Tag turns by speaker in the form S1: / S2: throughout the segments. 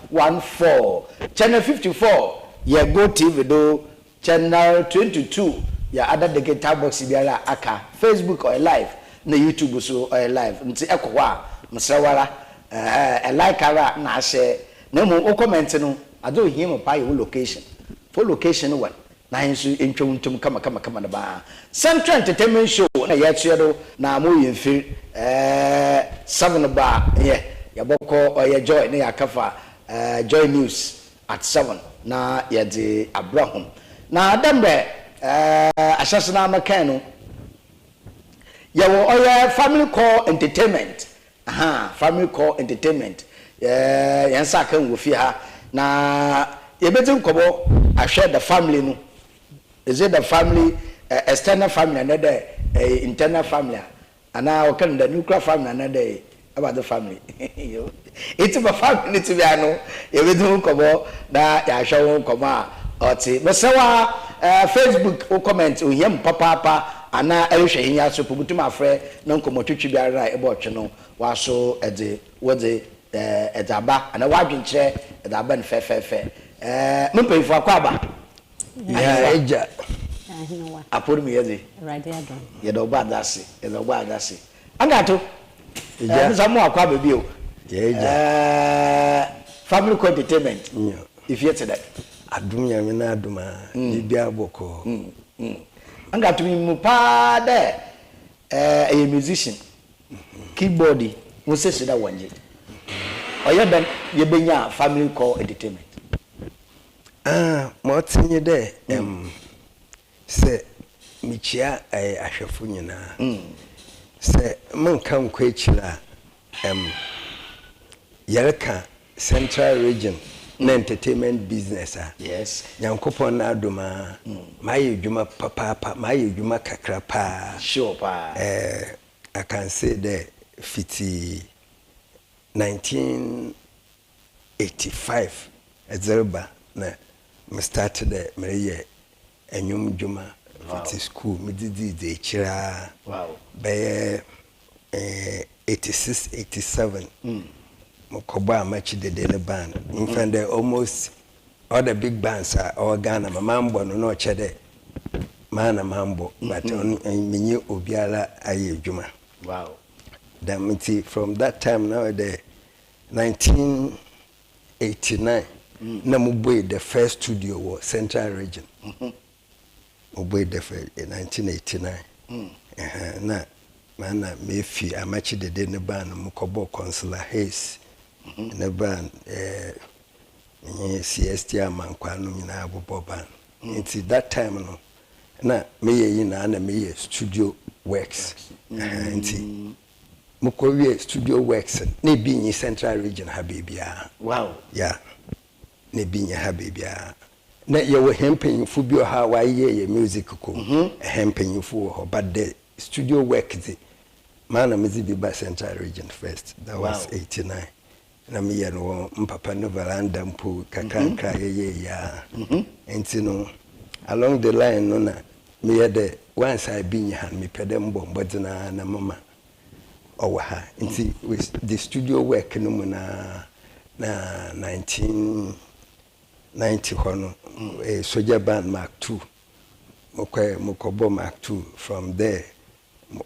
S1: 114. Channel 54, yeah, Go TV do. Channel 22, yeah, other the guitar box biara aka. Facebook or live, na YouTube so or live. Nti ekwa, msawara, like ara na share. Na mo comment no, ado him pa your location. For location one. Na hinsu entwontom kama na ba. Central Entertainment Show na yetsuedo na mo yemfir 7 ba yeah. Yaboko or ya joy na yakafa Joy News at 7 na yede Abraham. Na adambe asasana makano yawo oya FAMILYCORE Entertainment. FAMILYCORE Entertainment. Yansa kan wo fi ha na yebetim kobo ahwe the family no. Is it the family external family and the internal family? And now can the nuclear family another about the family. It's a family to be I know. You do come that I shall come out or see. But so Facebook or comment or him papa and now I wish he has to put to my friend non come to be right about you know was so at the what the at the back and a wiping chair at the band fair. Mumpay for Quaba. Yeah, I put me here.
S2: Right there.
S1: You know, bad that's it. You know, bad that's it. I got to. Some more Quaba bill. Yeah, FAMILYCORE Entertainment. If you're today,
S3: I do me, I mean, I do my Boko.
S1: I got to be Mupa there. A musician, keyboardy, who says that one yet. Or you're done, you're being FAMILYCORE Entertainment.
S3: Martin, you there? Say, Michia, I Ashafunyana. Say, Monkam Quachila, Yelka, Central Region, entertainment business.
S1: Yes.
S3: Young Copon Aduma, my Juma Papa, my Juma Kakrapa.
S1: Sure, pa.
S3: I can say that 1985 at Zerba. I started the Maria and Yum Juma school, Mididi de Chira.
S1: Wow.
S3: By 86, 87. Mokoba match the daily band. In fact, almost all the big bands are all Ghana. Mambo no chede. Man a mambo, but on Minu Obiala Aye Juma.
S1: Wow.
S3: From that time now, the 1989. Namubwe the first studio was Central Region. Mubwe the first in 1989. Na mana mefi amachi the day ne band Mukobo Consular Hayes ne band CST Amankwano mina abobo band. Until that time no na meye yina na meye studio works. Until Mukowie studio works ne bi in Central Region habibia.
S1: Wow.
S3: Yeah. Ne binya ha bebia na ye wo hempanyifu bi ha wa ye music ko hempanyifu ho but the studio work the man na mezi bi ba Central Region first that was 89 na me ye no mpapa no veranda mpo kakranka ye ya entino along the line no na me ye the once I binya ha me pede mbombo dina na mama owa ha enti with the studio work no mu na 1990 hono a soldier band Mark II Mokobo Mark II from there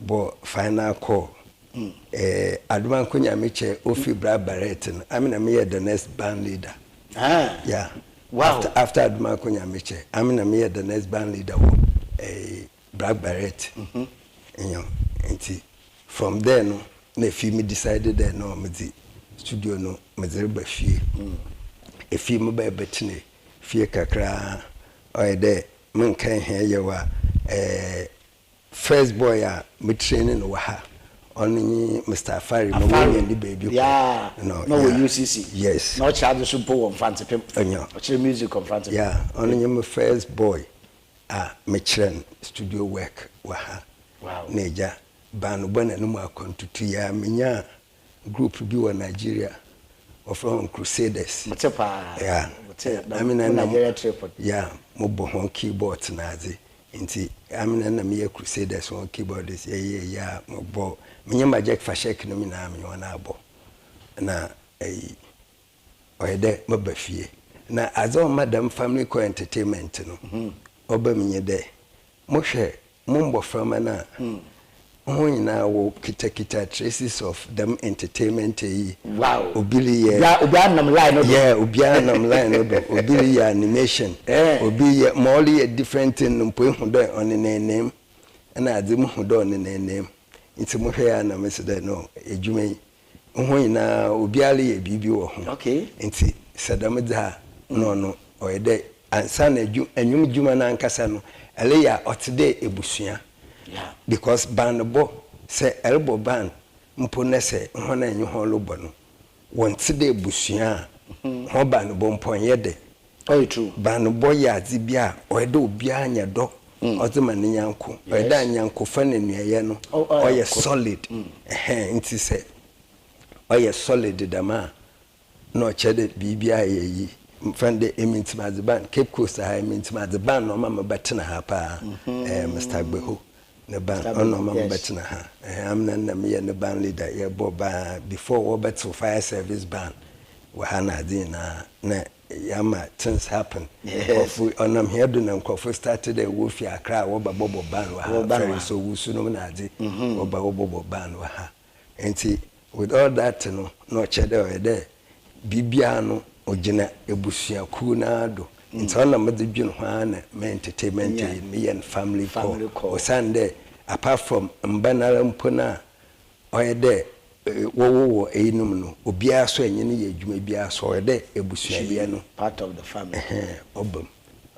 S3: bo final call Adman Kunya Miche Ofi Brad Barrett I mean I'm here the next band leader yeah
S1: wow
S3: after Adman Kunya Miche I mean I'm here the next band leader Brad Barrett you know and from there no me decided that no me studio no mezerba fie efi mo ba betene fie kakra o de men kan he yewa first boy a me training no ha only Mr. Afari mo we ndi baby
S1: yeah no UCC
S3: yes
S1: no charge super on front pem o music on front
S3: yeah only my first boy me train studio work wa ha
S1: wow
S3: neja ban bana no ma kontutu ya menya group bi wa Nigeria from Crusaders. Yeah. I mean Nigeria trip. Yeah, mobo hon keyboard nazi. Inti I mean na me Crusaders on keyboards. Yeah, mobo. Me nyama Jack Fashek no me na me wana abo. Na oyede mabafie na azo madam family core entertainment no oba menye de mohwe momboframa na ho nyina wo kita traces of them entertainment yi
S1: wow
S3: obili ye
S1: obi anam line no
S3: yeah obi anam line no obili ye animation obi ye molly ye different thing mpo hu do on ne name na adze mu hu do on ne name nti mohwe ya na mesede no edwuma yi ho nyina obi ali ye bibi wo ho
S1: okay
S3: nti sadam dza no oyede ansa na enwum dwuma na ankasa no ele ya otide ebusua
S1: yeah
S3: because band bo say elbow band mpo na say ho na enyu ho lobo no wontide ebusua ho band bo mpo yede
S1: very true
S3: band bo ya adze bia oyede obi anya do ozema ne nyanko oyede anyanko fa na nuaye no oye solid nti say oye solid dama no chede bibia yeyi mfande emintimaze ban Cape Coast ha emintimaze ban no mama betena ha pa Mr. Gbeho ne ban ono mama betena ha amna na me ne ban leader ye boba before we battle fire service ban we ha na din na yama things happen of onam here do na nkofo started a wofi akra wo ba bobo ban wa ha very so wusu no na ade wo ba bobo ban wa ha enti with all that no chede o de bibia no ogina ebusia ku na do nti ona mede dwun ho ana me entertainment me and family core o sande apart from mbanara mpona oyede wo einum no obia so enyene ye adwuma bia so oyede ebusia ye no
S1: part of the family
S3: obam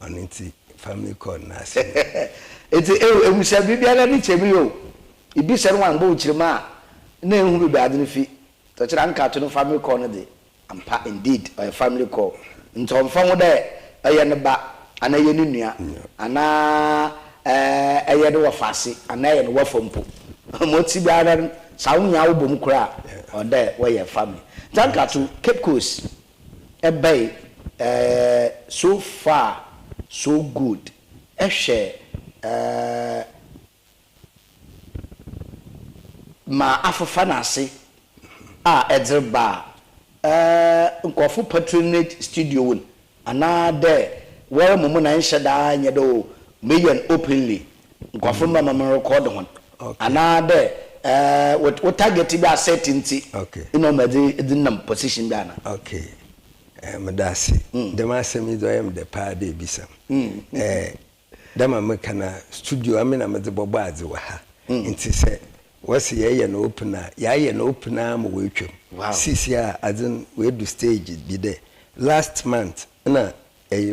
S3: onti family core na se
S1: eti ebusia bibia na ni chemi o ibi se no wan bo chirima na ehu bi ba ade fi to chira nka to no family core no de ampa indeed or family core nto mfa de aye ne ba ana ye ne nua ana aye de wafase ana ye ne wafompo moti biara sawunya wo bom kura or de we family tanka to Cape Coast ebay so far so good ehwe ma afofa na ase a edzeba nkofo patronage studio won ana de where mumu na nheda anya do meyan openly nkofo mama record hon ana de what target be set nti ino mede edinam position bi ana
S3: okay medasi dem asemi do am de pa de bisam dama mekana studio amena mede bobo adze wa ha nti se wasi ye na opener ya na opener mo wetwem sisia azin we do stage bi there last month na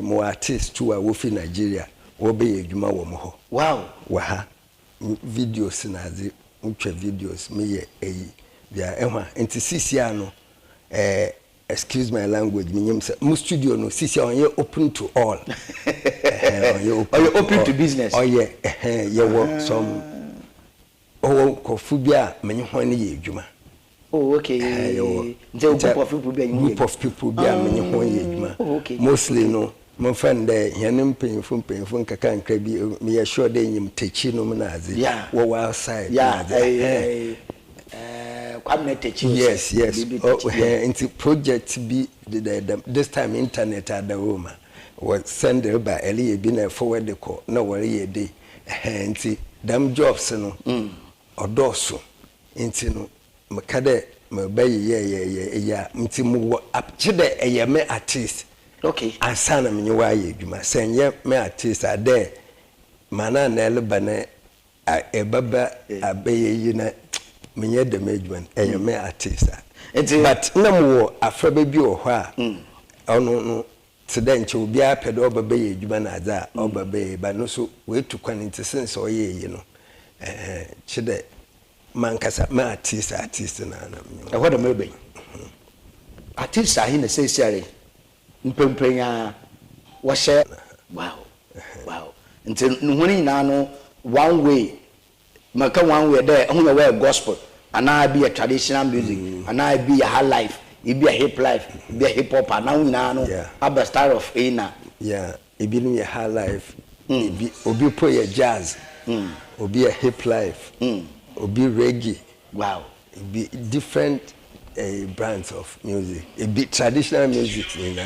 S3: mo artist to a wo fi Nigeria wo be adwuma wo mo ho
S1: wow
S3: wa ha videos na azi utwa videos me ye bia ehwa enti sisia no excuse my language me nyem say mo studio no sisia on ye open to all
S1: on ye open to business
S3: ye wo some kofu bia menye ho ne ye adwuma
S1: okay
S3: group of people bia menye ho ye adwuma mostly no mo fande hene mpemfo nkaka nkra bi me ye sure de nyim techi no na azi wo outside
S1: kwam techi
S3: yes into project bi this time internet adawoma was send by early bi na forward call na wore ye dey enti dam jobs no odoso enti no mekade mebayi ye ya enti mu apchide eyeme artist
S1: okay
S3: asana menye wa ye adwuma senye me artist ade mana na eleba na ebaba abeye yi na menye de adwuma eyeme artist but na mo afraba bi wo ho a ono no today nche obi apede obaba ye adwuma na adza obaba ye ba no so we tu kwan enti sense oye yi no chide mankasa ma artist na na
S1: what am I artist ahi na say sere mpempenya wo share wow until nhuni na no one way maka one way there hu na gospel ana be a traditional music ana be a high life e be a hip life be a hip hop ana na no abba style of ina
S3: e be no high life obi po ye jazz obi a hip life obi reggae
S1: wow
S3: it be different brands of music. A bit traditional music in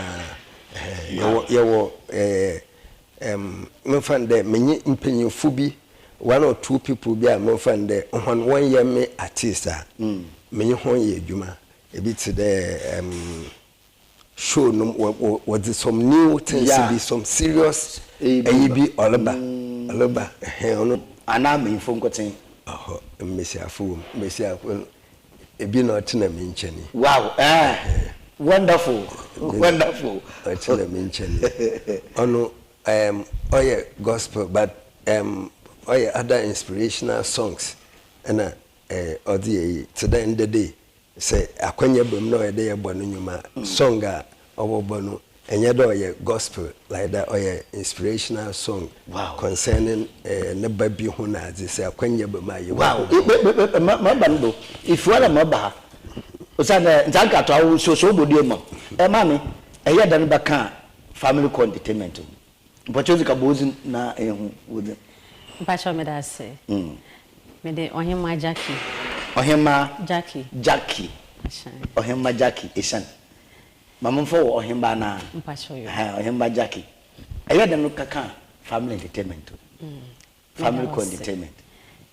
S3: me find there many impenium fubi 1 or 2 people be me find there on 1 year me artist many hon ye juma a bit there show no what is some new things to be some serious and be all about
S1: and I'm in phone cutting.
S3: Oh, Monsieur Fu, Monsieur, a be not in a mincheni.
S1: Wow, wonderful, wonderful.
S3: It's in a mincheni. Oh no, oh yeah, gospel, but oh yeah, other inspirational songs, and or the today in the day say akwanya bom no day bonu nyuma songa owo bonu enye do ye gospel like that or ye inspirational song concerning ne baby hu na zi say akwanya bom aye
S1: wow ma bando if you are ma ba o say na ntanka to awu so bodie mo ma me eye dan ba kan family entertainment but you ka bozi na ehu wodi
S2: ba cho me da say me de ohima Jackie
S1: ohima
S2: Jackie
S1: ohima Jackie esan mamfo ohimba na
S2: mpacho yo
S1: ohimba Jackie eye dan kaka family entertainment family entertainment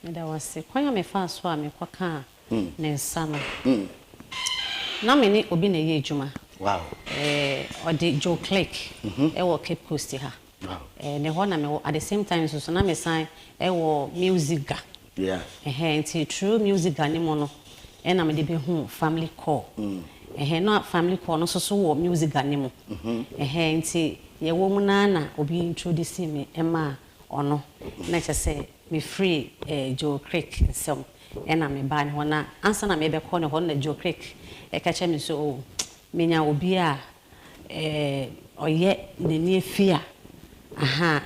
S2: me da wase kwanya me fa so a me kwaka na nsa no na me ni obi na ye adwuma
S1: wow
S2: odi Joe Click e wo Cape Coast ha ne ho na me at the same time so na me sign e wo music ga
S1: yeah
S2: nti true music ga ni mo no e na me de be hu FAMILYCORE no FAMILYCORE no so wo music ga ni mo nti ye wo mu na obi introduce me ema ono na che say me free Joe Click nsem e na me ba ne ho na ansa na me be ko ne ho na Joe Click e ka che me so menya obi a oye ne ni efia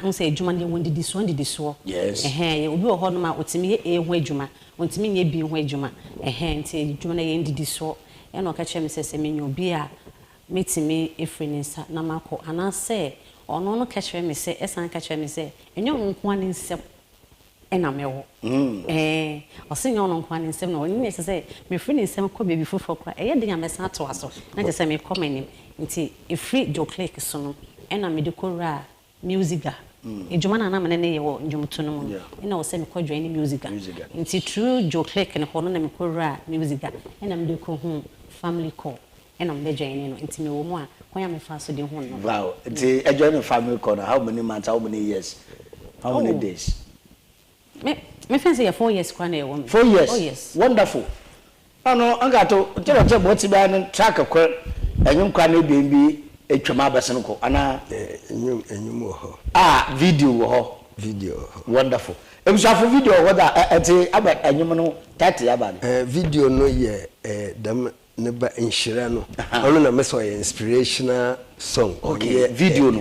S2: nse adwuma ne wondidi so
S1: yes
S2: ye obi wo ho no ma otimi ye ehu adwuma ontimi nye bi hu adwuma nti adwuma na ye ndidi so e no ka che me se menya obi a metimi efrinisa na mako anase ono no ka che me se esan ka che me se enyo nko ani nsem na mewo osinyo no nko ani nsem na oni ne se me free nsem ko bebi fufo kwa eye de nyamesa to aso na je se me comment nti e free Joe Click so no na me de kora musica ejuma na me ne ye wo njumtu no mu na wo se me ko join musica nti true Joe Click ne hono na me kora musica na me de ko hu FAMILYCORE na me join no nti me wo mu a kwanya me fa so de hu no
S1: wow nti e join FAMILYCORE how many months how many years how many days
S2: me fancy ya 4 years kwa na ye wo
S1: 4 years
S2: oh yes
S1: wonderful ano angato tebe boti ba no track kwa enyum kwa na bi etwama abasen ko ana
S3: enyum ho
S1: video ho wonderful ebusafo video ho da eti aba enyum no title aba
S3: video no ye dam ne ba inshira no ono na meso ye inspirational song
S1: okay video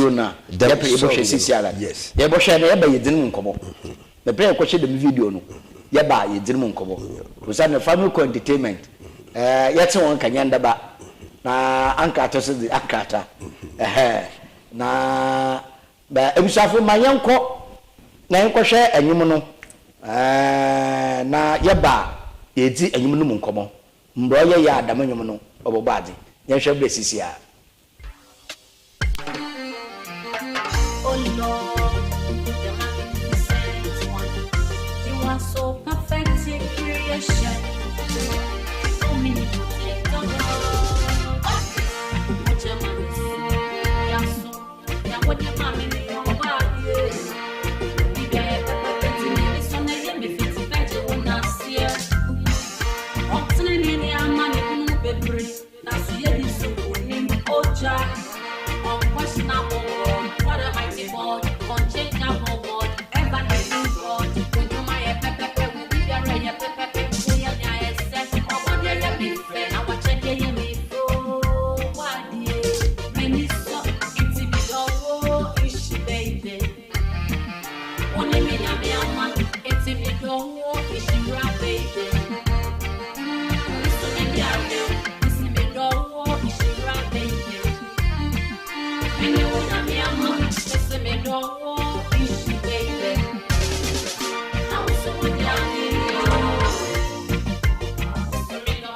S1: na ya pe ebo hwe sisi ala
S3: yes
S1: ye bo hwe na ye ba ye dinu nkomo me pre ko hwe dem video no ye ba ye dinu nkomo usa na FAMILYCORE entertainment yete won kanyanda ba na ankato se di akata na ba ebusafo mayenko na yenko hwe enyum no na ye ba ye di enyum no nkomo mbro ye ya adam enyum no obobade ye hwe be sisi a
S4: oh Lord the magnificent one you are so perfect in creation so many things what you want me to know about you? We get a so many me fit to fetch you when I see you. Oxen in the amani no be na so ye be so in oja. On questionable what a mighty God, unchangeable God, ever living God. We do my pepe, we be your ray pepe, we are your set. Oh, what you be fair, I watch you me for what you many so it's be baby. Only me na me ama, it's me do it's you baby. Listen me down, listen me do it's you baby. Me na me ama, listen me do it's you baby. I'm so down here. Me do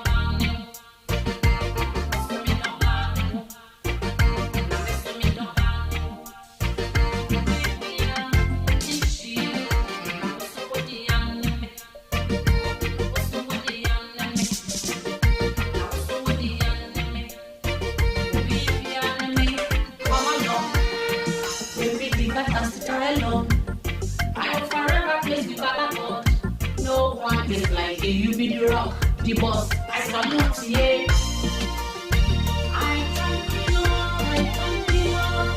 S4: alone. I will forever praise you, Baba God. No one is like you. You be the rock, the boss. I salute you. I thank you, Lord. I thank you, Lord.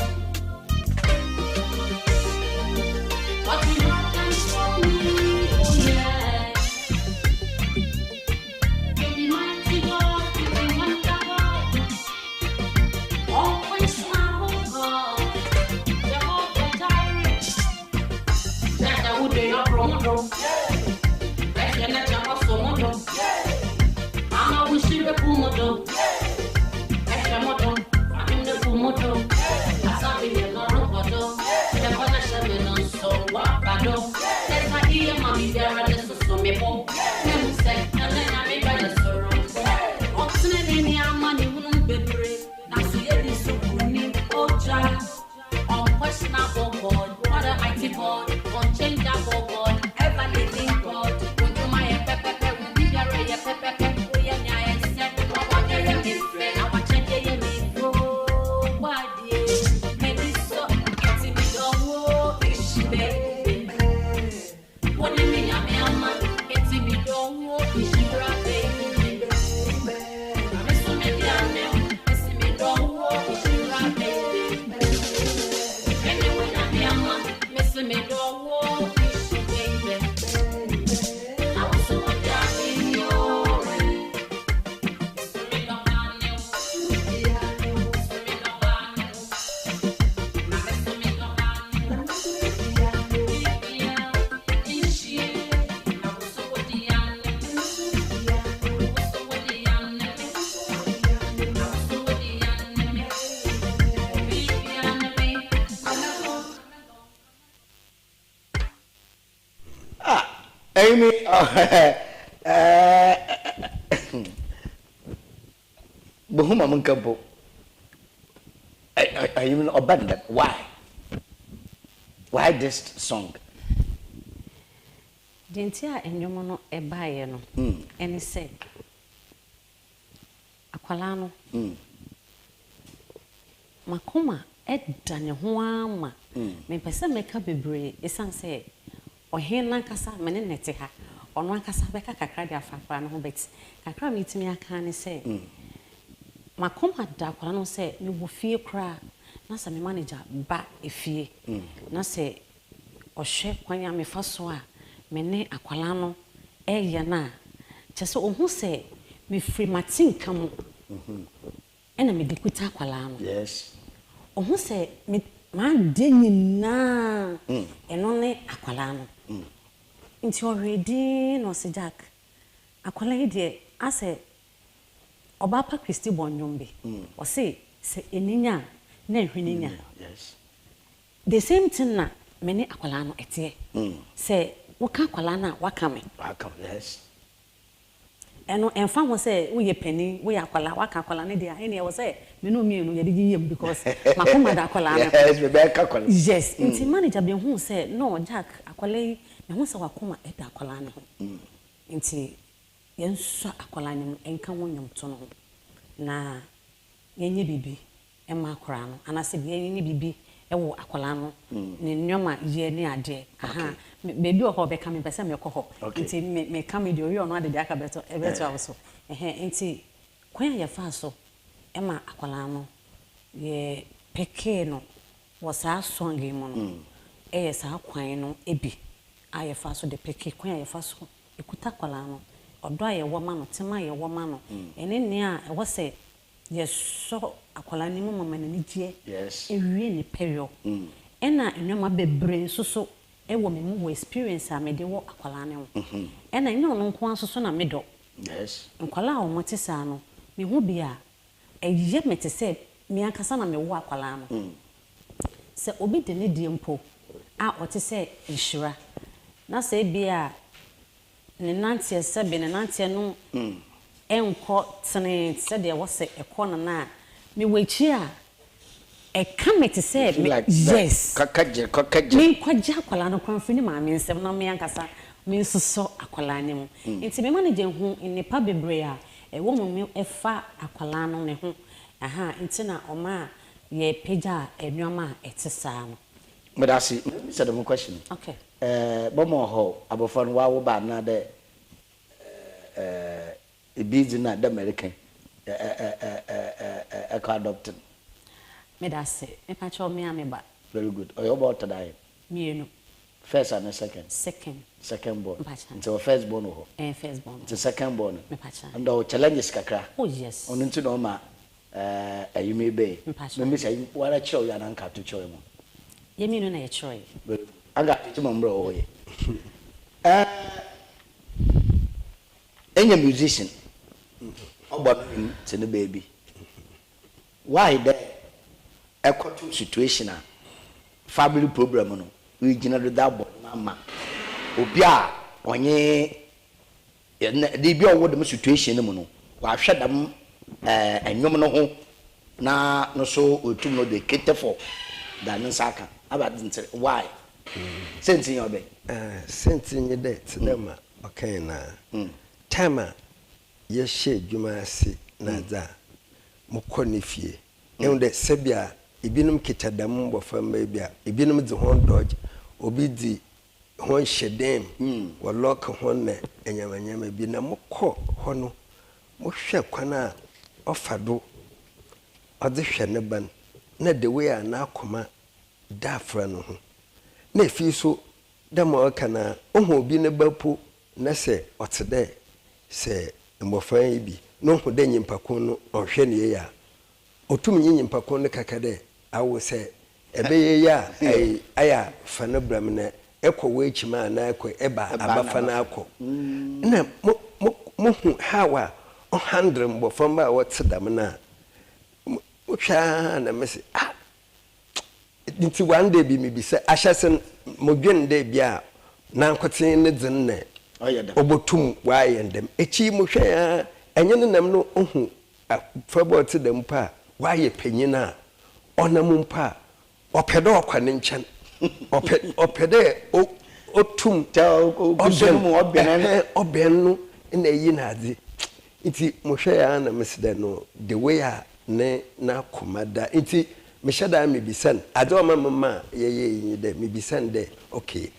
S4: What you have done for me, oh yeah. You be mighty God, you be wonderful. Always my God. Jehovah Jireh. That would be your promoter. That's your natural promoter. I'm a wishing the promoter. That's your motto. I'm the promoter. I saw the Lord photo. The connection is so what I do. That's my ear, mommy, there are just so many people. Never say, and then I made by the sorrow. Oxen in your money wouldn't be brave. Now, so you're this so good, oh, child. Unquestionable God, what a mighty God, unchangeable God, ever living God. When you my pepe, when you are a pepe, we are nyaya set. What are you different? I want to hear me go. Why dear? Maybe so. It's in the door. It's baby. What do you mean, I'm a man? It's in the door. It's baby. I'm so many animals. It's in the door. It's baby. Me don't want this baby. I was so down in your way. Me don't want you. Me don't want you. Me don't want you. Yeah, it's you. I was so down.
S1: Amy, Bohuma Munkampo. I even abandoned. Why? Why this song?
S2: Dentia and Yomono Ebayano, and he said, Aqualano, Makuma, Eddan, Huama, may person make up a bray, a son say. Or here Lancasa, Menetiha, or Lancasa Becca Cacradia Fafran Hobbits. Cacra meets me, I can't say. Macoma Daquano said, you will fear cry. Nasa me manager, but if ye, Nasa or shake when you may first swear, Mene Aqualano, yana. Just so who say, me free Martin come. Enemy de Quitaqualano.
S1: Yes.
S2: Or who say, me. Man didn't na and only Aqualano. Into already no se Jack. Aquala dear, I say Obapa Christi Bonyumbi. Or say Eninya, ne Hininya.
S1: Yes.
S2: The same thing na many Aqualano etie. Say, Waka Aqualana, Wakame.
S1: Welcome, yes.
S2: And fan was say, we a penny, we are Waka Aqualana dear. Any was say, me no me no yedi because Makoma da Aqualana.
S1: Yes, Rebecca.
S2: Yes, inti manager be who say no Jack Aquale, me who say Wakoma e da Aqualana. Inti yenso Aqualana enka wonyam to no. Na yenye bibi e ma akora no. Anase bi yenye bibi e wo Aqualana ne nnwoma ye ne ade. Aha. Baby o ho be ka me pese me kɔ hɔ. Inti me ka me de ori ono ade de aka beto e beto awoso. Inti kwan ya fa so Emma Aqualano, ye pekeno was our song game on. Yes, our quino, ebi. I a faso de peke, queen a faso, a cutaqualano, or dry a woman, or tema a woman, and in near I was say, yes, so Aqualanimo woman in it,
S1: yes,
S2: a really period. And I know my bed brain so a woman who experience I made the walk Aqualano. And I know no one so soon a middle.
S1: Yes,
S2: and Qualao Motisano, me will be a yet me to say, me and Cassana me walk Aqualano. Se obi de ne die mpo a ote se inshira na se bia ne nantie se be ne nantie no enko tene se de wo se ekɔ na me wachi a e kamete se yes kakaje me kwaja akwala no kwanfini ma me nsem na me ankasa me nsoso akwala ne mu nti me manage hu nipa bebre a e wo mu efa akwala no ne ho aha nti na oma ye peja enwama etesa no
S1: But I see, let me say the question.
S2: Okay.
S1: Bomo ho, abofan wa wo ba na de a busy na the American adopted.
S2: Me da say, me pa cho me ameba.
S1: Very good. Or about today?
S2: Me no.
S1: First and a second. Second born. Until first born ho.
S2: First born.
S1: It's second born.
S2: Me pa cha.
S1: And the challenges kakra.
S2: Oh yes.
S1: On into no ma you may be. Me miss you wala cho ya na nka to cho mo.
S2: Ye me no na ye choi.
S1: Aga ti mo mbro ho ye. Any musician. About to the baby. Why there? A control situation, family problem, no. We generally double, mama. Obia, onye, the be over the situation, no. Why shut them, and no home. Na no so we to know the cater for than Saka. About why? Sense in your bed.
S3: Sense in your debt, them, okay, na. Tama, yes, she, you must see, Naza, Mokonifie. And the Sebia, Ibinum Kitadam, or from baby, Ibinum the horn dodge, Obidi, horn shedem, or lock a horn, and Yamanyama be no more court, hono, Moshe Quana, or Fado, or the Shanaban, not the way I now come, da friend. Ne fee so, the more cana, oh, be a bapu, Nesse, or today, say, and more fine no who then in Pacono or Shenia ya. O to me in Pacono cacade, I will say, a bay ya, aya, fanabramine, echo wage man, echo eba, abafanaco. No, mohu, how 100 were from my what's the damna. Mucha, and Missy. Ah, into one day be me be said, I shall send Mogen de Bia, now cutting the zenne. Obotum, why and them. Echi Musha. And you know, no, oh, for to them pa, why a penina, on a mumpa, or pedo quaninchan, or pede, or tum, tell, or benu, in a yinazi. It's Moshe and Miss Dano, the way I ne na kumada. It's Mishada may be sent. I don't mamma, ye, may be sent there. Okay.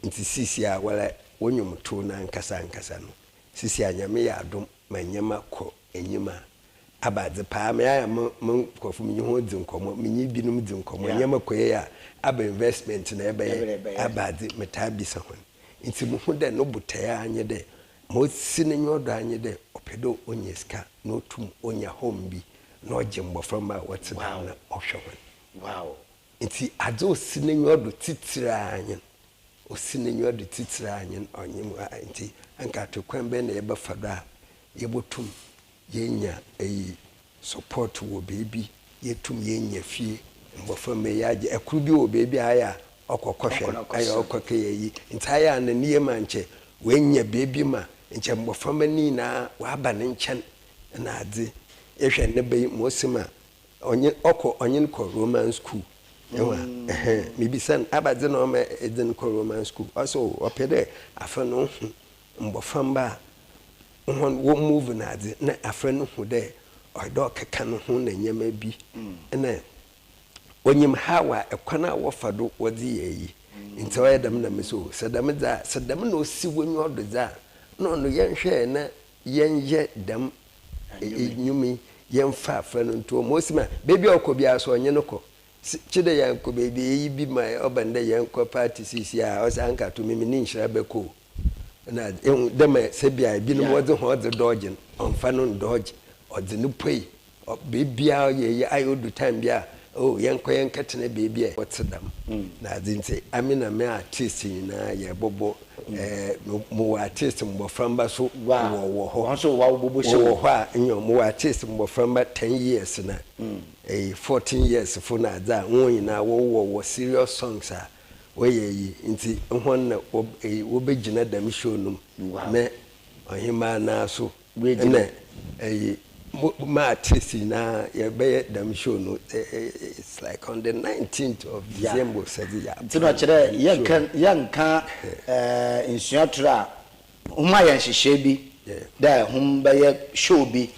S3: It's Sisia, well, when you mutuna and Casano. Sisia, Yamia, don't. Manyama ko enyima abaze pa me aya mo kofu mi ho dzinkomo mi binum dzinkomo nyama ko ya aba investment na ebe abaze metabisa ho nti mu hu de no butaya anye de mo sine nyodo anye de opedo onyeska no tum onya home bi no oje mboframa what's down na ohwe
S1: wow
S3: nti azo sine nyodo titira anye o sine nyodo titira anye onye nti anka to kwembe na ebe fada yebotum yenya support wo baby yetum yenya fie mbofo me yaje ekuru bi wo baby aya okokohwe aya okoke yi ntaya na niye manche wenya baby ma nche mbofo mani na waba ne nchen na ade ehwe ne be mosima onye ko Roman school ewa me bisan abadze no ma edin ko Roman school also opede afa no mbofo mba one move na ade na afrenu hu de odo keka no hu na nyema bi na onyim hawa ekwana wofado wodi yeyi nti oyedam na meso sedam na osi wonyu odo za no yenhwe na yenje dam nyumi yemfa afrenu nto mosima bebi okobi aso onye no ko chide yanko bebi yi bi ma obande yanko party sisi a osanka to mimi ni nhira beko na dem sebia binum wodze ho odze dodge on fanon dodge odze no pui bebia ye ayodu time bia oh yenketene bebia what's dam na zinse amina me artist na ye bobo mo artist mbo framba so wo ho
S1: so wa bobo so
S3: wo ho a mo artist mbo framba 10 years na 14 years for na za won na wo serious songs a oyeyi nti nhon na wobegina dam show num me ohima na so na ma artist na ye be dam show no it's like on the 19th of December said ya
S1: tino kire yanka insuatura huma yan hihye bi da hum be show bi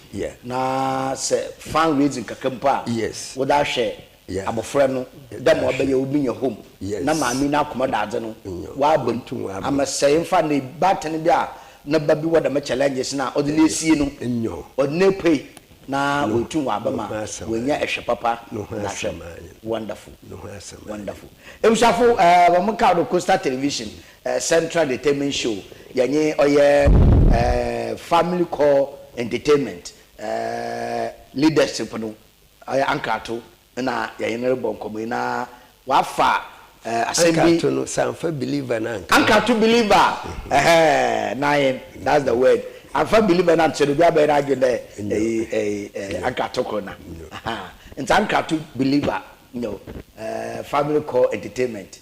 S1: na se fan raising kakampa
S3: yes
S1: woda hwe abofra no dem obaye obi nye home na maami na akomodade no wa bantum amasɛe mfa ne baten bi a na babi wada ma challenges na odile sie no odine pay na wotu wa bama wonya ehwe papa na hwe wonderful wonderful emshafo mo ka do Coastal Television Central Entertainment Show yanye oye FAMILYCORE Entertainment leadership no oye ankato na yayene bon komo na wafa assembly
S3: to no sanfa believer na
S1: ankato believer nine that's the word anfa believer na tsedo bia be na agede ankato kona ankato believer FAMILYCORE Entertainment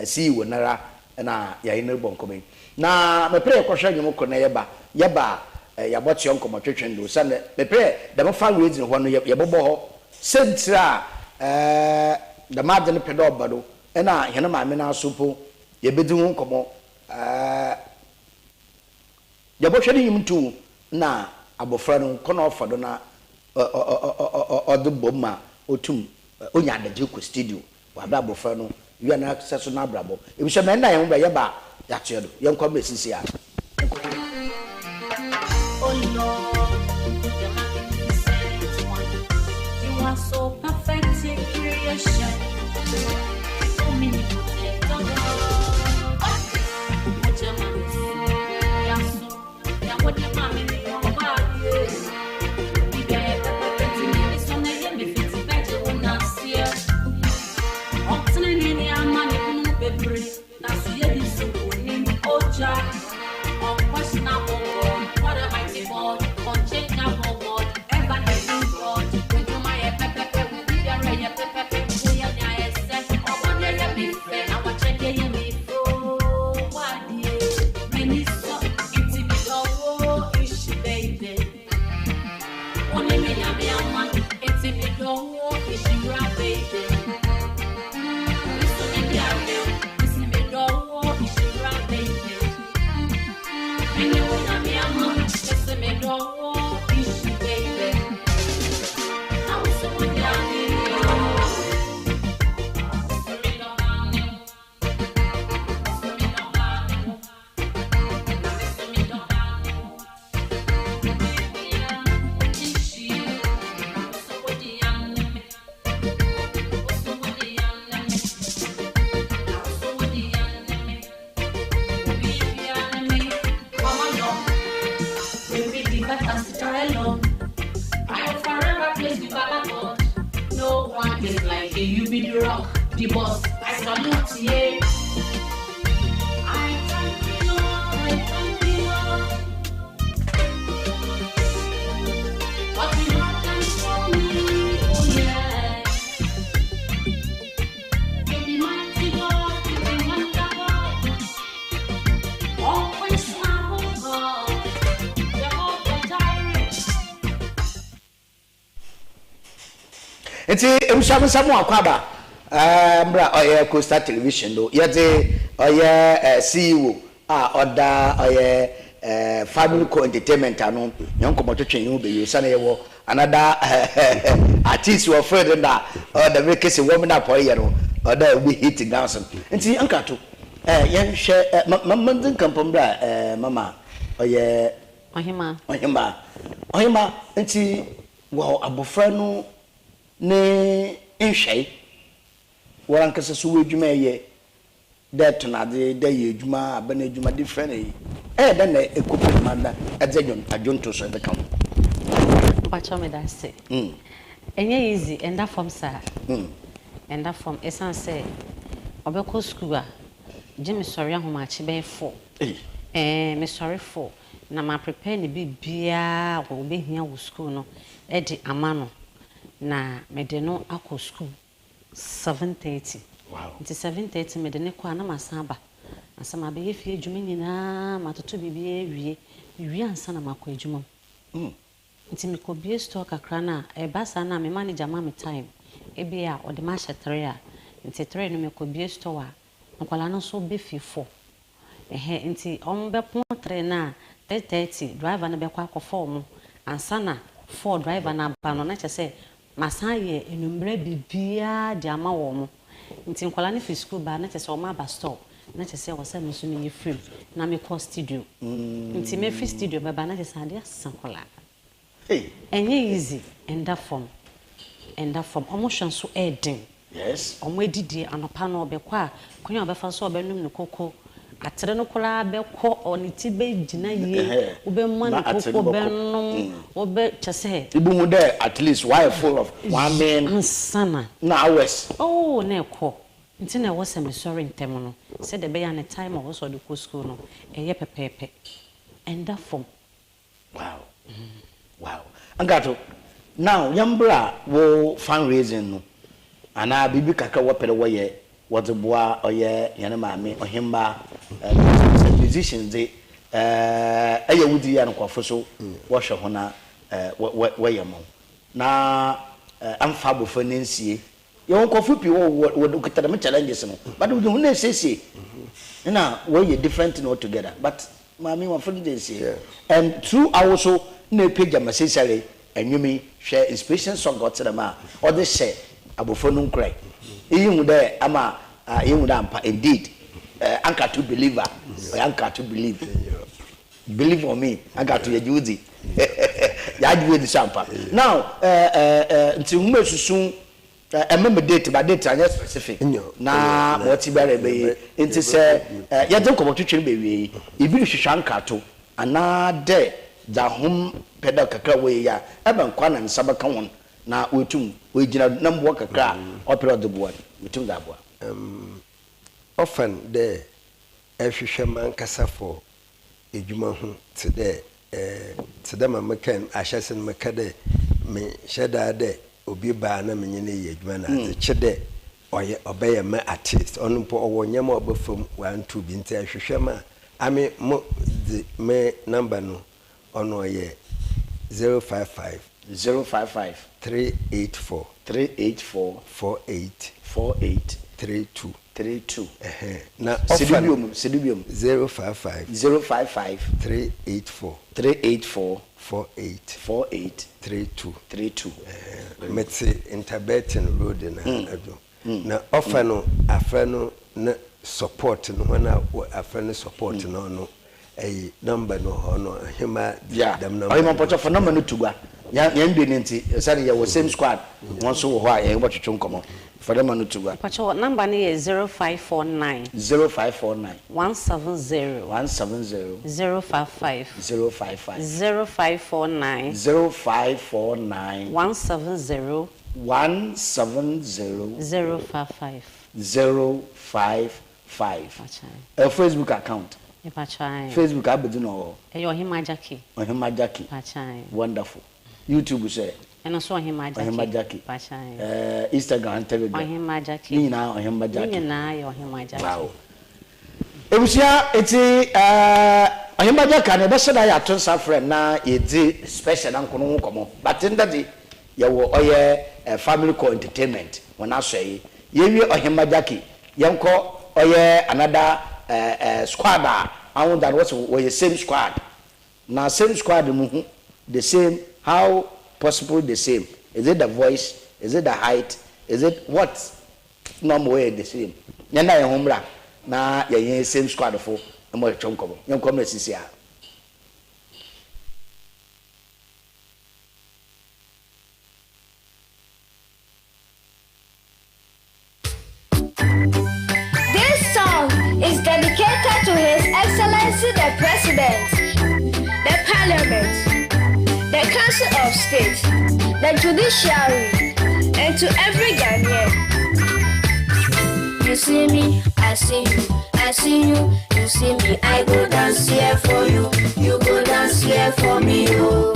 S1: see wonara na yayene bon komo na me pray kwhwa nyum ko na yeba ya botio nkomo twetwen do sa me pray da mo fa reason ho no yebobo ho sentra da madene pedo obado na hene maame na asopo yebedi ho nkomo yebohwe ni yimtu na abofra no kono ofado na oduboma otum onya adaje ko studio wa bra abofra no wi na access na brabo ebisha me na yemba yeba ya chedo yenko mesisi a
S4: Oh Lord, you're magnificent one. You are so perfect in creation. So many protect the world. What your man is, yeah, so yeah, what your man in your body. You get perfect in this one, and you fit better when I see it. Often in any man, you know, baby, that's why you so good in Oja. Unquestionable. God, unchangeable God, ever living God. When you my pepe, we be there, yeah, pepe, we are there, set. Oh, one day you be fair, I watch it, you be full. What day? Many so, it's me, oh, ish, baby. Only me, I'm man, it's me, oh, ish, baby. Listen, it's me, oh, ish, baby. And you want me, I'm man. Me do ish baby. I was so down in you. Me do down in. Me do down in. Me do down in. Yeah, ish you. So what the young me. So what the young me. So what the young me. Be young me. Come on, no. I'll forever praise you, Baba God. No one is like you. You be the rock, the boss. I salute you. I thank you, Lord. I thank you, Lord. What you have done for me, oh yeah. You be mighty God, you be wonderful. Always our God.
S1: Enti emshamu akwaba mbra oye Coastal Television do yete oye CEO oda oye FAMILYCORE Entertainment anu nyankomo twetwen yu be yusa na yewo another artist we friend na oda make say woman up oye no oda we hit dance enti ankato yenhwe mamandin kampambra mama oye ohima enti wo abofra no ne nhwei warankasa so wedwuma ye that na de ye edwuma abana edwuma different then na ekopo manda edzejon ajonto so de kam
S2: pacho me that say enye easy and that form sir and that form essence say obeko school a Jimmy sorry ahoma achi be 4 me sorry 4 na ma prepare ne bibia wo be hia wo school no e di amano na mede no akọ school 7:30
S1: wow
S2: nti 7:30 mede ne kwa na masaba asama be yefie adwuma nyina matoto bibie wie ansa na makọ adwuma nti me ko bie store kakra na e basa na me manager ma me time e bia o de ma hye 3 a nti 3 no me ko bie store a nkwala no so be fie 4 nti on be pon 3 na 3:30 driver na be kwa akọ 4 mu ansa na 4 driver na ba no na che se masaye enumbre bibia de ama wo mo nti nkwala ne fi school ba na chese o ma ba store na chese wo se nso me free na me call studio nti me free studio ba na chese ade asankwala enye easy and that form emotion so eden
S1: yes
S2: omo edidi anopa na obekwa a konya obefa so obenum ne koko atere no kola beko oni ti be gina ye obe man koko benum obe chese
S1: ibu there at least why full of 1 man
S2: sana
S1: na hours
S2: oh na ekọ nti na wo se me sorry ntem no se de be ya ne time wo so de ko school no eye pepepe and that form
S1: wow angato now yambra wo fundraising no ana bibi kakra wo pere wo ye wo de boa oye yene maame ohimba musicians de eye wudi ya nkofo so wo hwe ho na wo ye mo na amfa bofo nensie ye nkofo pi wo kitara me challenges no but we do na sese na wo ye different no together but maame wo friend dey say and through also na page amasesare enwumi share inspiration song got them or they share abofo no nkrai eyin there ama eyin there ampa indeed anchor to believer or anchor to believe on me anchor to yudi ya do the champa now nti hume susun remember date by date anya specific na what ibere be nti say ya dem ko twetwe be wi ibi hwehwa anchor to ana de da hom pedal kakra we ya eba nkwa na nsaba ka won na wetum we gina nambo kakra opera de board wetum da boa
S3: often the ehwehwe man kasa for ejuma ho today ma mekan ahyasen mekade me sheda de obi ba na menyene ye ejuma na ze chede oye obeye ma artist onpo owo nyama obafam 1 2 bi nti ehwehwe ma ame mo me number no ono ye 055 384 48 32 na
S1: Sidibium
S3: 055 384 48 32 metsi interbetin road na ado na offer no afra no na support no na afra no support no a number no hono hima
S1: dem number I want for number no tugwa ya ndwe nti say ya same squad won so ho a ya botwetwe nkomo for them no tugwa
S2: pacho number ni 0549
S1: 0549
S2: 170
S1: 055
S2: 0549 170
S1: 055 a Facebook account Facebook abedu no
S2: Ohima Jackie
S1: wonderful YouTube say
S2: eno so Ohima
S1: Jackie Instagram and Telegram
S2: Ohima Jackie
S1: ni na Ohima Jackie
S2: ni na Ohima Jackie
S1: wow ebusia eti Ohima Jackie na be so da ya ton sa friend na yedi special na nkono ho komo but ndadi ye wo oye FAMILYCORE entertainment wona so yi ye Ohima Jackie yenko oye another squad I that was the same squad. Now same squad the same, how possible the same? Is it the voice? Is it the height? Is it what normal way the same? Yanda ya homra na ya same squad for mo chonko. Yam come sisi a.
S5: Is dedicated to His Excellency the President, the Parliament, the Council of State, the Judiciary, and to every Ghanaian. You see me, I see you, I see you, you see me, I go dance here for you, you go dance here for me, oh.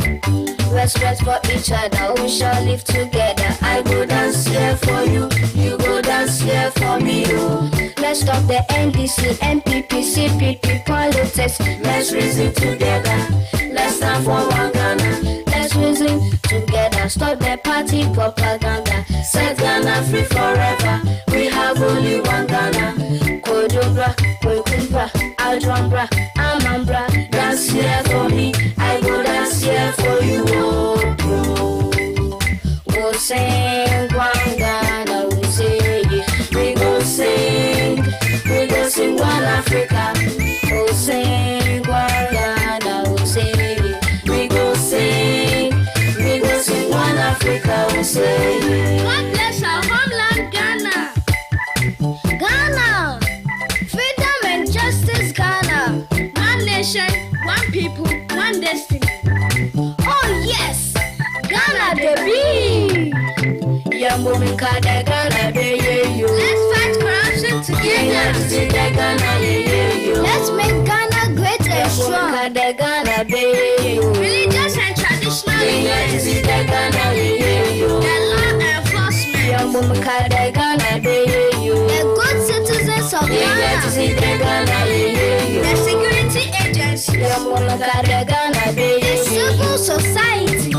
S5: Respect for each other, we shall live together. I go dance here for you, you go dance here for me, oh. Let's stop the NDC, NPP, CPP politics. Let's reason together. Let's stand for one Ghana. Let's reason together. Stop the party propaganda. Set Ghana free forever. We have only one Ghana. Kodobra, Kokumbra, Aldrambra, Amambra. Dance here for me. I go dance here for you. Oh, oh. sing one Ghana, we say we go sing one Africa. Oh, sing one Ghana, we say we go sing one Africa, we say. God bless our homeland, Ghana. Ghana, freedom and justice, Ghana. One nation, one people, one destiny. Oh yes, Ghana the bee. Young woman called the Ghana baby. Let's fight corruption together. Let's make Ghana great and strong. Ghana baby. Religious and traditional leaders. The law enforcement. Young woman called the Ghana baby. The good citizens of Ghana. The security agencies. Young woman called the Ghana baby. The civil society.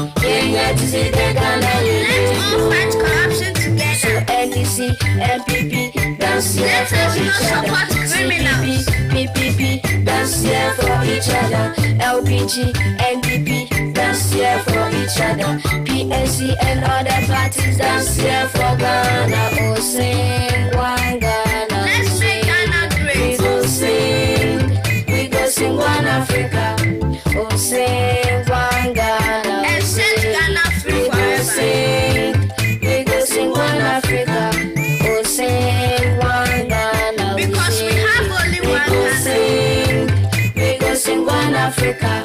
S5: Let's all fight corruption together. So NDC, MPP, dance here for each other. Criminals. PPP, dance here for each other. LPG, NDP, dance here for each other. PNC and other parties dance here for Ghana. Oh, sing one Ghana. Let's make Ghana great. We go sing one Africa. Oh, sing one Ghana. And set Ghana free forever. We go sing one Africa. Oh, sing one Ghana. Because we have only one Ghana. We go sing one Africa.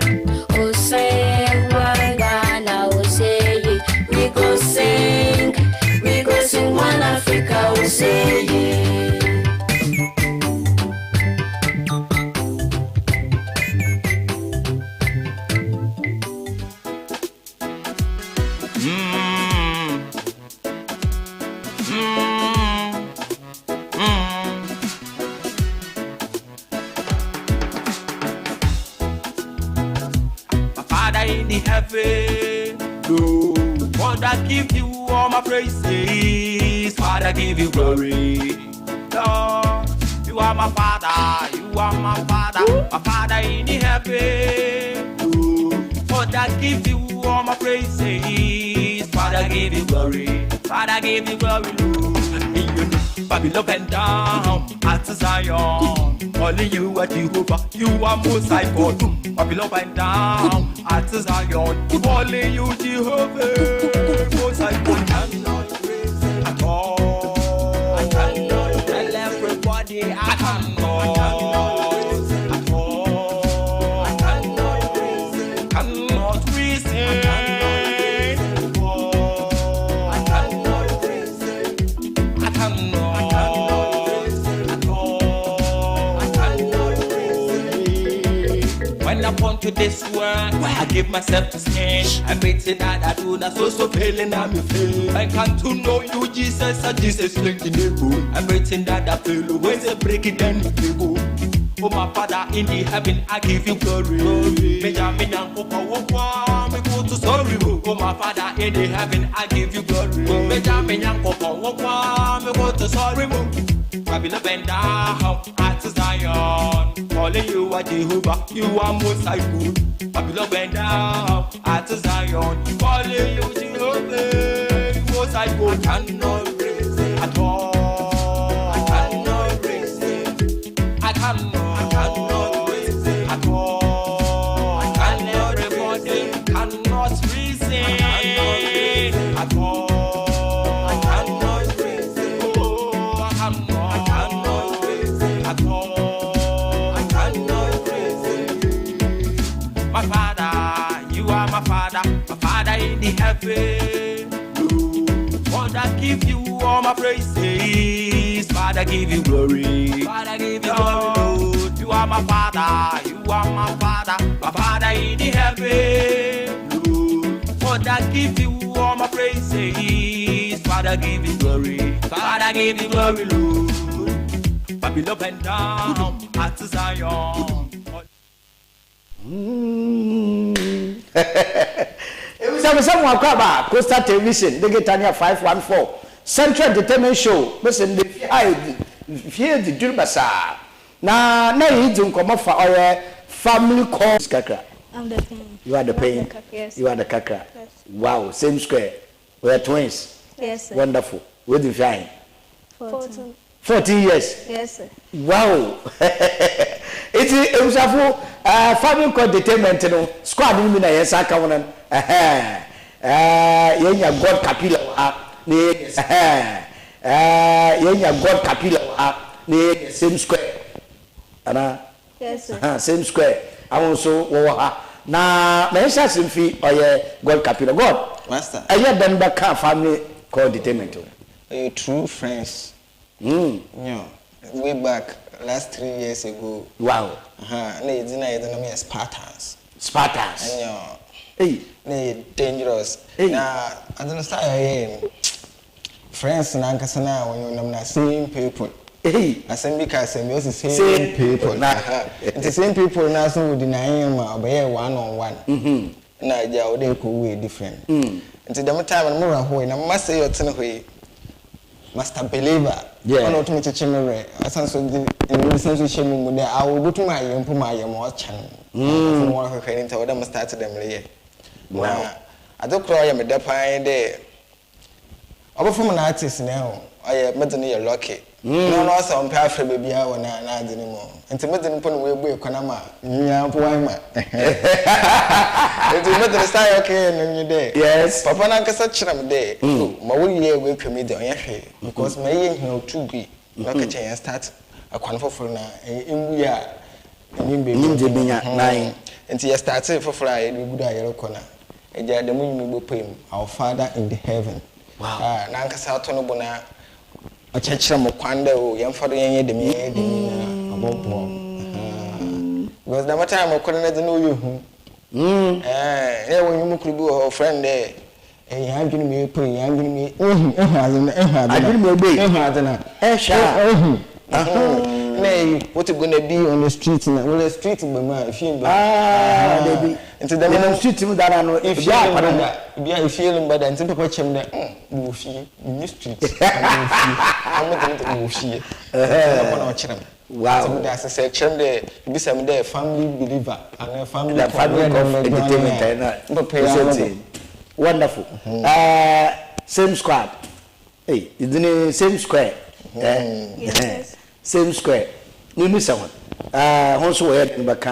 S5: Oh, sing one Ghana. Oh, say we go sing one Africa. Oh, say
S6: give you all my praises, Father, give you glory. Lord, you are my Father, you are my Father in the heaven. Father, give you all my praises, Father, give you glory, Father, give you glory, Lord. Babylon and down at Zion, only you are Jehovah, you are most high God. Babylon and down at Zion, only you Jehovah, most high God. I cannot praise at all. I cannot tell everybody I cannot at all. I cannot praise, cannot reason. When I come to this world, I give myself to sin. I'm waiting that I do not so failing, I'm a fail. I can't to know you, Jesus, and Jesus linked in the room. I'm waiting that I fail, when they break it down, you go. Oh, my Father in the heaven, I give you glory. Me go to sorry. Oh, my Father in the heaven, I give you glory. Me go to sorry. Babylon bend down at Zion. Calling you are Jehovah, you are most high good. Babylon bend down at Zion. Calling you Jehovah, you most high good. I cannot raise it at all. I cannot raise it. I cannot raise it at all. I cannot everybody cannot reason at all. My Father in the heaven. Father, give you all my praises. Father, give you glory. Father, give you glory. You are my Father. You are my Father in the heaven. Father, give you all my praises. Father, give you glory. Father, give you glory, Lord. Babylon bend down at Zion.
S1: It was someone called Coastal Television, the Getania 514 Central Entertainment Show. Listen, the here the Durbasa. Now, you don't come off for our family core.
S5: I'm the pain.
S1: You are the pain.
S5: Yes.
S1: You are the kakra.
S5: Yes.
S1: Wow, same square. We are twins.
S5: Yes, sir.
S1: Wonderful. Where do you find?
S5: 14.
S1: 14 years.
S5: Yes, sir.
S1: Wow. It's a family called entertainment, you know. Squad in the yes, I come on. Yeah, God Capilla. Yeah, God Capilla. Same square.
S5: Yes, sir.
S1: Same square. I also na mention simfi or God Capilla. God.
S7: Master.
S1: I hear them back family called entertainment.
S7: True friends. Yeah. Way back last 3 years ago.
S1: Wow.
S7: Me Spartans.
S1: Spartans.
S7: And yeah.
S1: Hey.
S7: They dangerous.
S1: Hey.
S7: Now I don't start friends na nkasana when you na same people.
S1: Hey.
S7: Asem because we also same people. The same people na so we deny him obey one on one. Na ja o dey ko way different. Until the time na mo ho na master your ten ho master believer.
S1: Yeah.
S7: Ono to me chimere. Asan so the in sense we shame mu there I will go to my yam mo chan. From one ho kwani nta we start them lay. Wow. I don't cry me da pan there. Obo from an artist now. I medin you lucky. No no some pay afre baby a wona na ade ni mo. Enti medin pon we bu ekwana ma. Nya po wan ma. Enti medin style okay no you there.
S1: Yes.
S7: Papa na kasa chiram there. Ma wo ye we kwemi there onye hwe because my ye hin to gui. Na ka chen start akwan foforo na emu ya
S1: Nimde benya nine.
S7: Enti ye start foforo a ye gudu a ye rekona. Eja de munyi me pem our father in the heaven.
S1: Wow.
S7: Na nkasa to no bona a chechira mo kwanda o yemfa do yenye de me de na abobo. Because the matter mo kwanda de no yehu. Eh when you could be a friend there. Eh ya gini me pem ya gini me
S1: Agini me be. Sha.
S7: Nay, what you gonna be on the street now? Well, the street, but if you
S1: Baby.
S7: into the
S1: street that I know
S7: if you feeling bad and people watch him there, you see, in street. I'm not going to see. Wow, that's a section there. Be some there, family believer and a family
S1: of entertainment. Wonderful. Same squad. Hey, isn't it same square?
S5: Yes.
S1: Same square. You miss someone. Also, we had back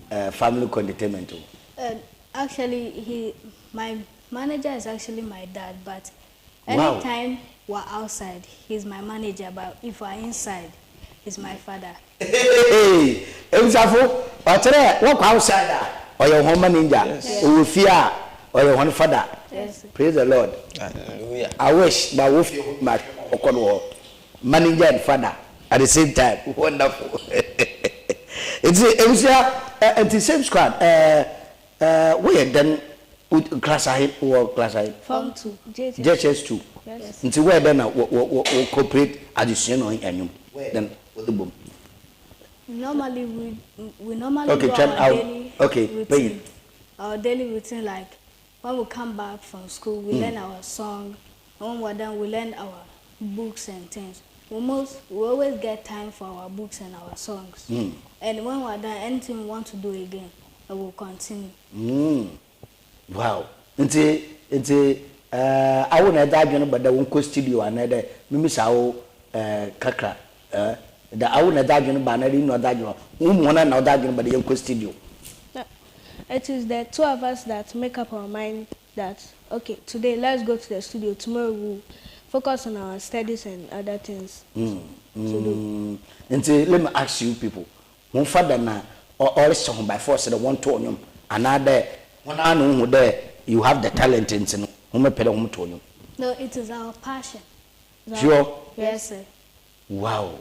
S1: FAMILYCORE entertainment.
S5: Actually, my manager is actually my dad, but anytime we're outside, he's my manager. But if we're inside, he's my father.
S1: Hey, walk outside or your home manager, or fear or your one father.
S5: Yes.
S1: Praise the Lord.
S7: Hallelujah.
S1: I wish my wife my manager and father at the same time. Wonderful. It's the same squad. We had done with class I or class I.
S5: Form 2.
S1: JHS2.
S5: Yes.
S1: Until we're done we cooperate additional and then with the boom.
S5: Normally we normally
S1: okay,
S5: do
S1: turn
S5: our
S1: out.
S5: daily
S1: Okay,
S5: routine. Our daily routine, like when we come back from school, we learn our song. When we're done, we learn our books and things. We always get time for our books and our songs. And when we're done, anything we want to do again, we will continue.
S1: Wow. I won't have that, but the one studio and another Mimisaw Kakra. The I won't have that, but I didn't know that. One and that, but the young studio.
S8: It is the two of us that make up our mind that, okay, today let's go to the studio, tomorrow we'll focus on our studies and other things to do.
S1: And let me ask you people, one father now, or someone by force the one tonium, another one I know there you have the talent in home tonium.
S5: No, it is our passion.
S1: Sure?
S5: Yes, sir.
S1: Wow.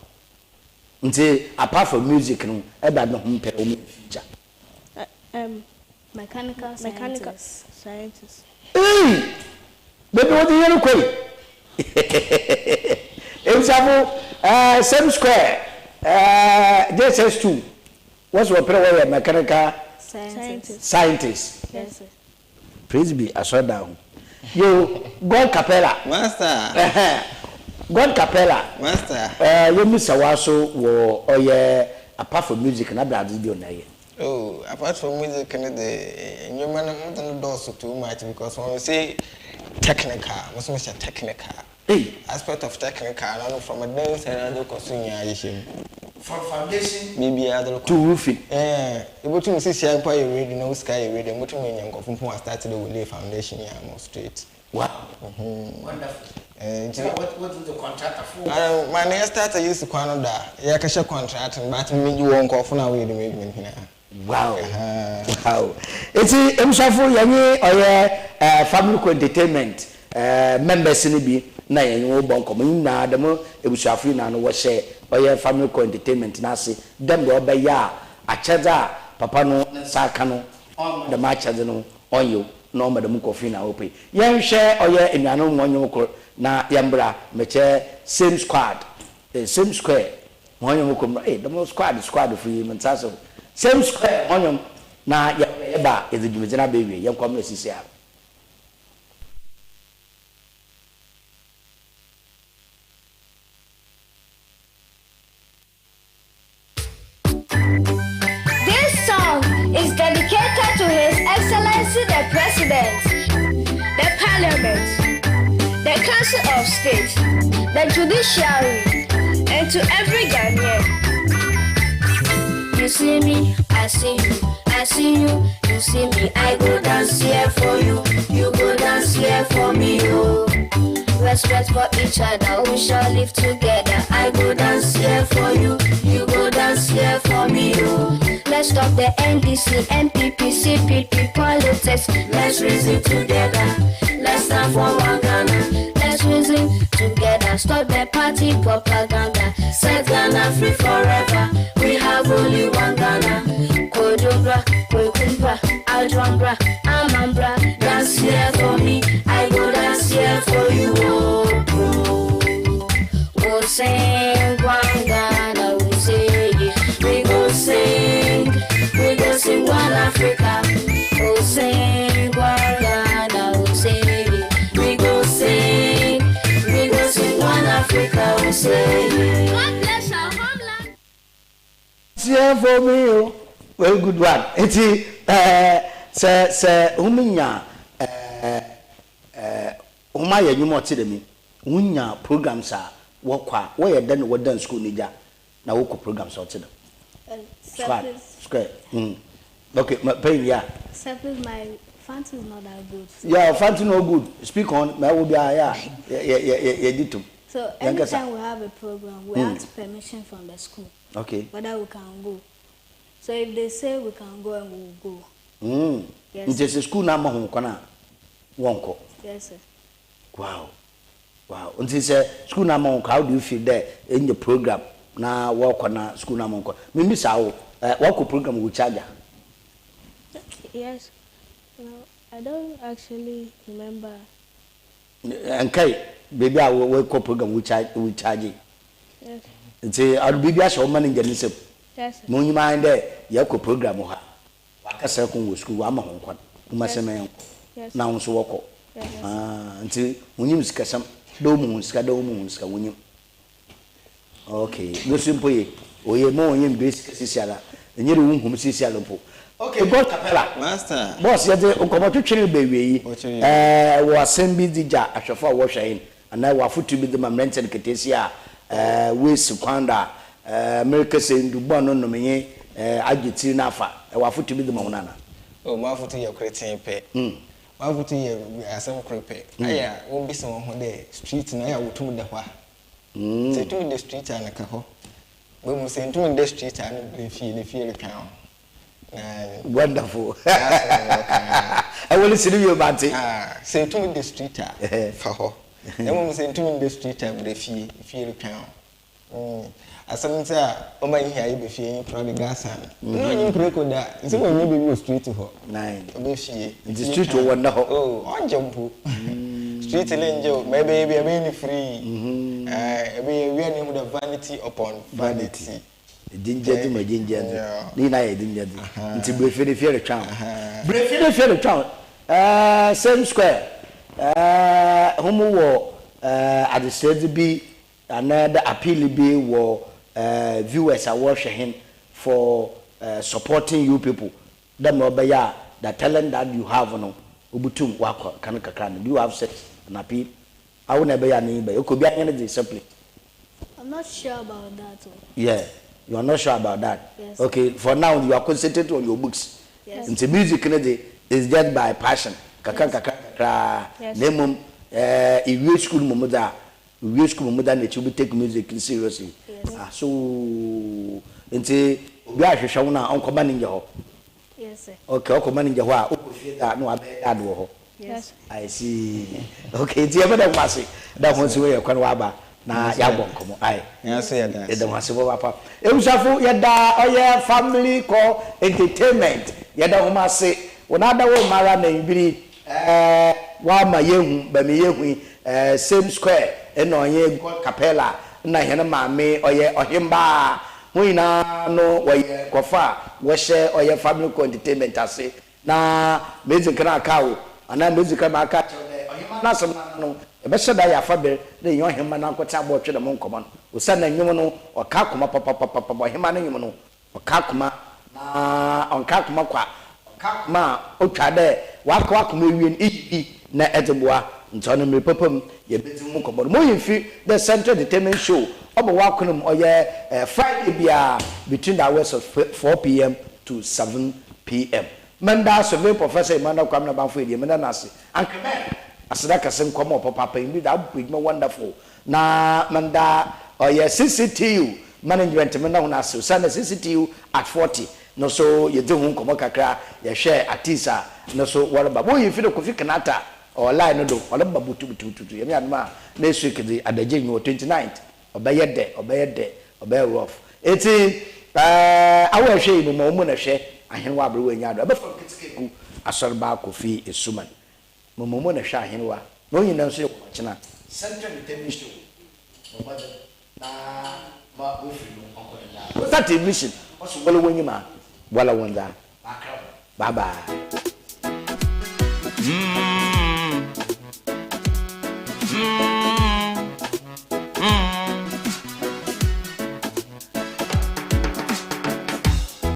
S1: Until apart from music, no, I don't know whom future.
S5: Mechanical
S8: scientists.
S1: Hey! Baby, what do you know? Same square. JSS2. What's your prayer? Mechanical scientists.
S5: Yes, sir.
S1: Praise be, I saw down. You, God Capella.
S7: Master.
S1: God Capella.
S7: Master.
S1: You miss a waso, or yeah, apart from music, and I did on that.
S7: Oh, apart from music, you man don't do so too much because when we say technical, most of technical.
S1: Hey,
S7: Aspect of technical, I know from a dance and other consumer.
S1: from foundation
S7: Maybe other
S1: to roofing.
S7: Able to see Shampa, you read no sky, read and what you mean, from who started with the foundation, yeah, more straight.
S1: Wow. Wonderful. What is the contractor for?
S7: My next starter used to Canada. Yeah, cash contract, but me you won't call for now with the movement here.
S1: Wow. Wow. It's a Mshafu Yanni or FAMILYCORE entertainment members in the na yenyo bonko na adamo Mshafu na no share or FAMILYCORE entertainment nasi dem go be ya acheza papa no saka no on the match no on you no madam KOFI na ope yen share or enuano nwonyo na yambra meche same squad same square nwonyo ko the squad for you mensaso same square onyom na yeba ezidumezina bewe yankwam na sisi a
S5: This song is dedicated to His Excellency the President, the Parliament, the Council of State, the Judiciary, and to every Ghanaian. You see me, I see you, I see you, you see me, I go dance here for you, you go dance here for me, oh. Respect for each other, we shall live together. I go dance here for you, you go dance here for me, oh. Let's stop the NDC, NPP, CPP politics. Let's reason together, let's stand for one Ghana. Let's reason together, stop the party propaganda. Set Ghana free forever, we have only one Ghana. Kodobra, Kokumbra, Aldrambra, Amambra. Dance here for me, I go dance here for you. We'll sing one Ghana, we say it. We go sing one Africa. We'll sing one Ghana, we say it. We go sing one Africa, we say it. God bless our homeland.
S1: Here for me, well, good one. It's say uminya umaya nyumo tidemi unya programs a wokwa wo ye dan wo dan school nija na woko programs o tidem square okay pay ya
S8: Surface, my fancy is not that good.
S1: yeah fancy no good speak on my will be yeah did
S8: So anytime we have a program, we ask permission from the school.
S1: Okay.
S8: Whether we can go. So if they say we can go, and we will go. Yes.
S1: It's a school number home kona wonko.
S8: Yes, sir.
S1: Wow. And this school number how do you feel there in the program? Na work on school number. Maybe sao work program with charger.
S8: Yes. No, I don't actually remember.
S1: Okay, baby, I will work program with charging.
S8: Yes.
S1: It's I'll be a show manager.
S8: Yes.
S1: No, you mind there, you have program. Waka second school, I'm a home.
S8: Yes.
S1: Now, so walk. Until when you scatter some domus, when you. Okay, no simple. We are more in basic Sicilia, and you room whom Sicilia. Okay, God Capella.
S7: Master.
S1: Boss, yet come to channel baby. Was send me the jar, I shall for wash in, and I will foot to be the momentum Catesia, with Suquanda, America saying to Bono no me, Argentina fa, I will foot to be the Monana.
S7: Oh, my foot to your creating pay. My foot to your some crepe. I won't be someone who day, street and I will to the wa. Say to the street and a caho. We must say to the street and the feel count.
S1: Wonderful. I will listen to you about it.
S7: Say to me the street for her. Then we say to me the street and the feel count. As someone say, oh my, here be feeling probably gas. No, you break with that. It's when maybe we street to her.
S1: Nine.
S7: The
S1: street to one.
S7: Oh, on jump. Street angel, maybe a baby free. We are named the vanity upon vanity.
S1: Ginger, my ginger. Nina, ginger. It's a brief fair town. Brief fair town. Same square. Homo war at the stage be another appeal be war viewers are watching him for supporting you people. Them obey the talent that you have no. obutum wakọ kan kakra do you have sex na pe awu na be ya na be okobi anya dey separate.
S8: I'm not sure about that.
S1: Yeah, you are not sure about that.
S8: Yes.
S1: Okay, for now you are concentrated on your books.
S8: Yes.
S1: Into music is just by passion. Kakra. Nemum if you school momoda, that you take music seriously.
S8: Yes.
S1: So into we are showing now on commanding your.
S8: Yes, sir.
S1: Okay, on commanding your wa. No, I bet
S8: Yes.
S1: I see. Okay, it's ever that was it. That was the way you can waba. Na ya bon komo ai
S7: yes ya da
S1: e dem asebo papa emusafo ya da oye family call entertainment ya da homa se wona da wo mara na ibiri wa ma yehu ba me yehu same square eno onye capella na hene maame oye ohimba hoina no oye kofa wo she oye family call entertainment ase na music kana kawo ana music ma aka ohimba na som no ebesha da ya fabe de yon hema na kwata bo twe de mo nkomo o sa na nwum no o ka koma papa hema na nwum no o ka koma na on ka koma kwa ka koma o twa de wa ka koma ewie ni na edeboa ntono me papam ye beti mo nkomo mo yifi the central entertainment show obo wa konum oye Friday bia between the hours of 4 p.m. to 7 p.m. Manda survey professor Emmanuel Kwamna Banfo Edie mena nase ankeme asada kasem kwamo papa indeed that would be wonderful na manda CCTU management mena una so sana CCTU at 40 no so ye de hu komo kakra ye share atisa no so what ba boy fi de Kofi Kanata online no do wala ba butu ye me anma next week the adaje nyo 29th obeye rough eti awo hwe ibu mo na hwe ahenwa abre wa nya do be from kitikeku ASORBA KOFI ESSUMAN momo na hwa ahenwa no nyina nso ye kwachina central entertainment show na ma ofi no onko that emission also wala wonyima wala wonda bye bye